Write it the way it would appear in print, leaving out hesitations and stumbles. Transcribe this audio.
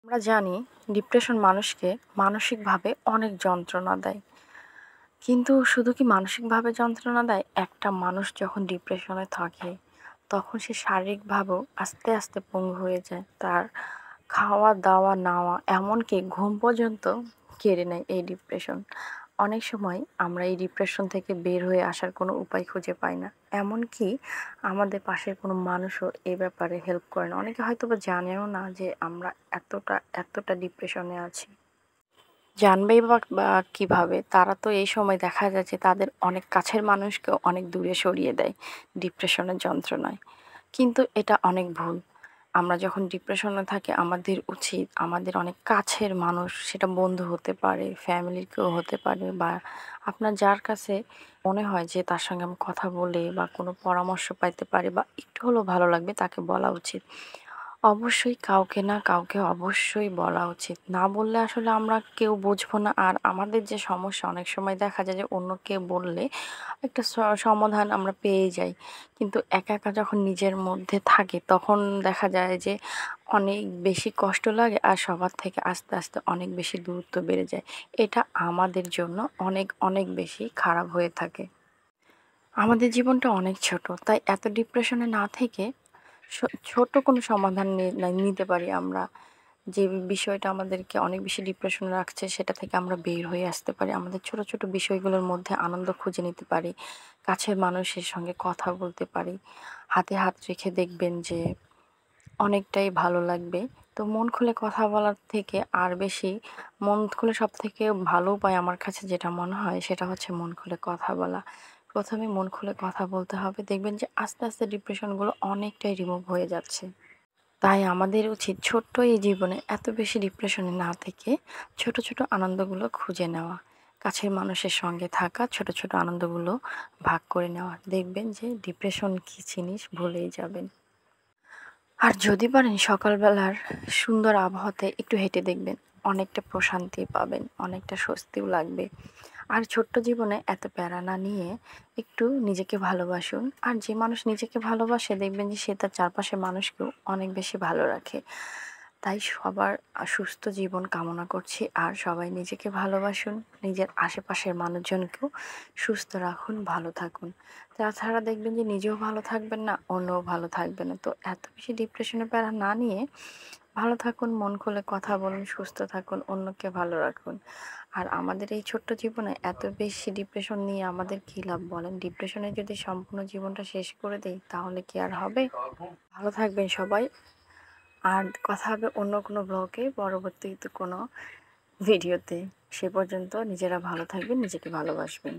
আমরা জানি ডিপ্রেশন মানুষকে মানসিকভাবে অনেক যন্ত্রণা দেয়। কিন্তু শুধু কি মানসিকভাবে যন্ত্রণা দেয়? একটা মানুষ যখন ডিপ্রেশনে থাকে তখন সে শারীরিকভাবেও আস্তে, আস্তে পঙ্গু হয়ে যায়। তার খাওয়া-দাওয়া, নাওয়া এমনকি ঘুম পর্যন্ত কেড়ে নেয় এই ডিপ্রেশন। অনেক সময় আমরা এই ডিপ্রেশন থেকে বের হয়ে আসার কোনো উপায় খুঁজে পাই না। এমনকি আমাদের পাশের কোনো মানুষও এ ব্যাপারে হেল্প করে না। অনেকে হয়তোবা জানেও না যে আমরা এতটা ডিপ্রেশনে আছি। জানবেই বা কিভাবে? তারা তো এই সময় দেখা যায় যে তাদের অনেক কাছের মানুষকেও অনেক দূরে সরিয়ে দেয় ডিপ্রেশনের যন্ত্রণায়। কিন্তু এটা অনেক ভুল। আমরা যখন ডিপ্রেশনে থাকি আমাদের উচিত আমাদের অনেক কাছের মানুষ, সেটা বন্ধু হতে পারে, ফ্যামিলির কেউ হতে পারে বা আপনার যার কাছে মনে হয় যে তার সঙ্গে আমি কথা বলে বা কোনো পরামর্শ পাইতে পারি বা একটু হলেও ভালো লাগবে তাকে বলা উচিত। অবশ্যই কাউকে না কাউকে অবশ্যই বলা উচিত। না বললে আসলে আমরা কেউ বুঝবো না। আর আমাদের যে সমস্যা অনেক সময় দেখা যায় যে অন্যকে বললে একটা সমাধান আমরা পেয়ে যাই। কিন্তু একা, একা যখন নিজের মধ্যে থাকে তখন দেখা যায় যে অনেক বেশি কষ্ট লাগে আর সবার থেকে আস্তে, আস্তে অনেক বেশি দূরত্ব বেড়ে যায়। এটা আমাদের জন্য অনেক, অনেক বেশি খারাপ হয়ে থাকে। আমাদের জীবনটা অনেক ছোট। তাই এত ডিপ্রেশনে না থেকে স ছোট কোনো সমাধান নিতে পারি আমরা। যে বিষয়টা আমাদেরকে অনেক বেশি ডিপ্রেশনে রাখছে সেটা থেকে আমরা বের হয়ে আসতে পারি। আমাদের ছোট, ছোট বিষয়গুলোর মধ্যে আনন্দ খুঁজে নিতে পারি। কাছের মানুষের সঙ্গে কথা বলতে পারি। হাতে হাত রেখে দেখবেন যে অনেকটাই ভালো লাগবে। তো মন খুলে কথা বলার থেকে আর বেশি মন খুলে সবথেকে ভালো উপায় আমার কাছে যেটা মনে হয় সেটা হচ্ছে মন খুলে কথা বলা। ১ম এ মন খুলে কথা বলতে হবে। দেখবেন যে আস্তে, আস্তে ডিপ্রেশনগুলো অনেকটাই রিমুভ হয়ে যাচ্ছে। তাই আমাদের উচিত ছোট্ট এই জীবনে এত বেশি ডিপ্রেশনে না থেকে ছোট, ছোট আনন্দগুলো খুঁজে নেওয়া। কাছের মানুষের সঙ্গে থাকা, ছোট, ছোট আনন্দগুলো ভাগ করে নেওয়া। দেখবেন যে ডিপ্রেশন কী জিনিস ভুলেই যাবেন। আর যদি পারেন সকালবেলার সুন্দর আবহাওয়াতে একটু হেঁটে দেখবেন। অনেকটা প্রশান্তি পাবেন, অনেকটা স্বস্তিও লাগবে। আর ছোট্ট জীবনে এত প্যারা না নিয়ে একটু নিজেকে ভালোবাসুন। আর যে মানুষ নিজেকে ভালোবাসে দেখবেন যে সে তার চারপাশের মানুষকেও অনেক বেশি ভালো রাখে। তাই সবার সুস্থ জীবন কামনা করছি। আর সবাই নিজেকে ভালোবাসুন, নিজের আশেপাশের মানুষজনকেও সুস্থ রাখুন, ভালো থাকুন। তাছাড়া দেখবেন যে নিজেও ভালো থাকবেন না, অন্যও ভালো থাকবে না। তো এত বেশি ডিপ্রেশনের প্যারা না নিয়ে ভালো থাকুন, মন খুলে কথা বলুন, সুস্থ থাকুন, অন্যকে ভালো রাখুন। আর আমাদের এই ছোট্ট জীবনে এত বেশি ডিপ্রেশন নিয়ে আমাদের কী লাভ বলেন? ডিপ্রেশনে যদি সম্পূর্ণ জীবনটা শেষ করে দেই তাহলে কি আর হবে? ভালো থাকবেন সবাই। আর কথা হবে অন্য কোনো ব্লগে, পরবর্তীতে কোনো ভিডিওতে। সে পর্যন্ত নিজেরা ভালো থাকবেন, নিজেকে ভালোবাসবেন।